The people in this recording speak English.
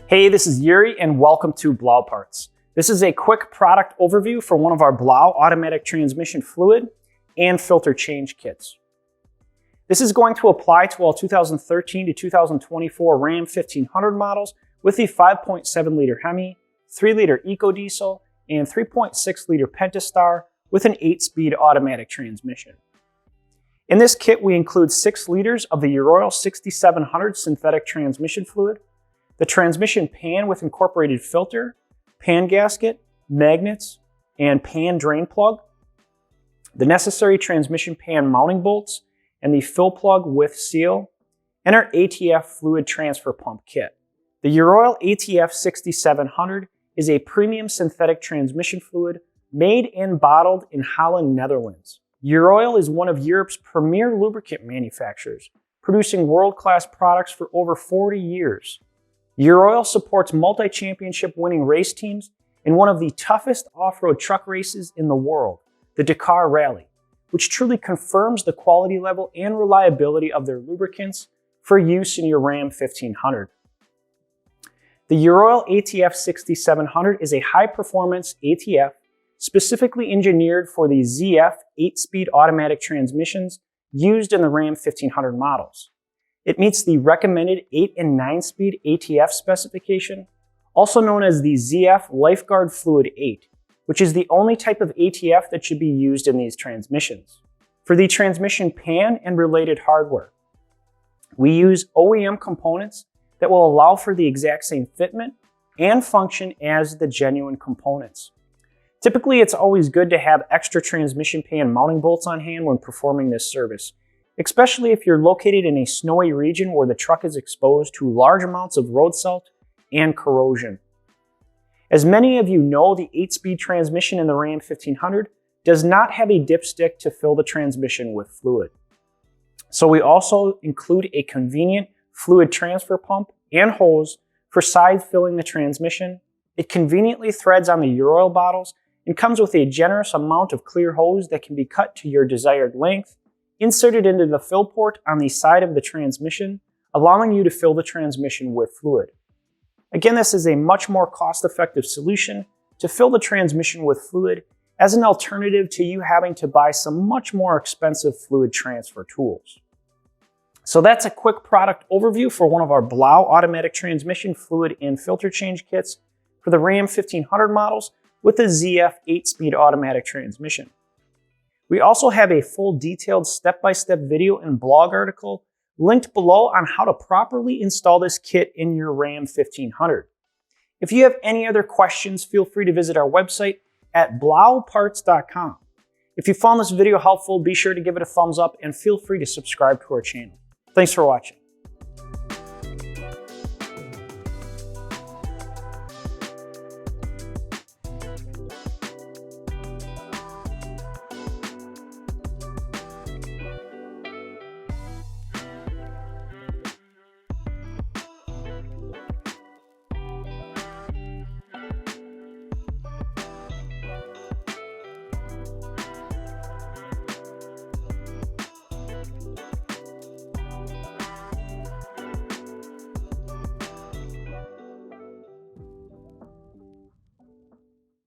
Hey, this is Yuri and welcome to BLAU Parts. This is a quick product overview for one of our BLAU automatic transmission fluid and filter change kits. This is going to apply to all 2013 to 2024 Ram 1500 models with the 5.7 liter Hemi, 3 liter EcoDiesel, and 3.6 liter Pentastar with an 8-speed automatic transmission. In this kit, we include 6 liters of the Eurol 6700 synthetic transmission fluid, the transmission pan with incorporated filter, pan gasket, magnets, and pan drain plug, the necessary transmission pan mounting bolts, and the fill plug with seal, and our ATF fluid transfer pump kit. The Eurol ATF 6700 is a premium synthetic transmission fluid made and bottled in Holland, Netherlands. Eurol is one of Europe's premier lubricant manufacturers, producing world-class products for over 40 years. Eurol supports multi-championship winning race teams in one of the toughest off-road truck races in the world, the Dakar Rally, which truly confirms the quality level and reliability of their lubricants for use in your Ram 1500. The Eurol ATF 6700 is a high-performance ATF specifically engineered for the ZF 8-speed automatic transmissions used in the Ram 1500 models. It meets the recommended 8 and 9-speed ATF specification, also known as the ZF Lifeguard Fluid 8, which is the only type of ATF that should be used in these transmissions. For the transmission pan and related hardware, we use OEM components that will allow for the exact same fitment and function as the genuine components. Typically, it's always good to have extra transmission pan mounting bolts on hand when performing this service, especially if you're located in a snowy region where the truck is exposed to large amounts of road salt and corrosion. As many of you know, the 8-speed transmission in the Ram 1500 does not have a dipstick to fill the transmission with fluid. So we also include a convenient fluid transfer pump and hose for side filling the transmission. It conveniently threads on the Eurol bottles and comes with a generous amount of clear hose that can be cut to your desired length, inserted into the fill port on the side of the transmission, allowing you to fill the transmission with fluid. Again, this is a much more cost-effective solution to fill the transmission with fluid as an alternative to you having to buy some much more expensive fluid transfer tools. So that's a quick product overview for one of our BLAU automatic transmission fluid and filter change kits for the Ram 1500 models with the ZF 8-speed automatic transmission. We also have a full detailed step-by-step video and blog article linked below on how to properly install this kit in your Ram 1500. If you have any other questions, feel free to visit our website at blauparts.com. If you found this video helpful, be sure to give it a thumbs up and feel free to subscribe to our channel. Thanks for watching.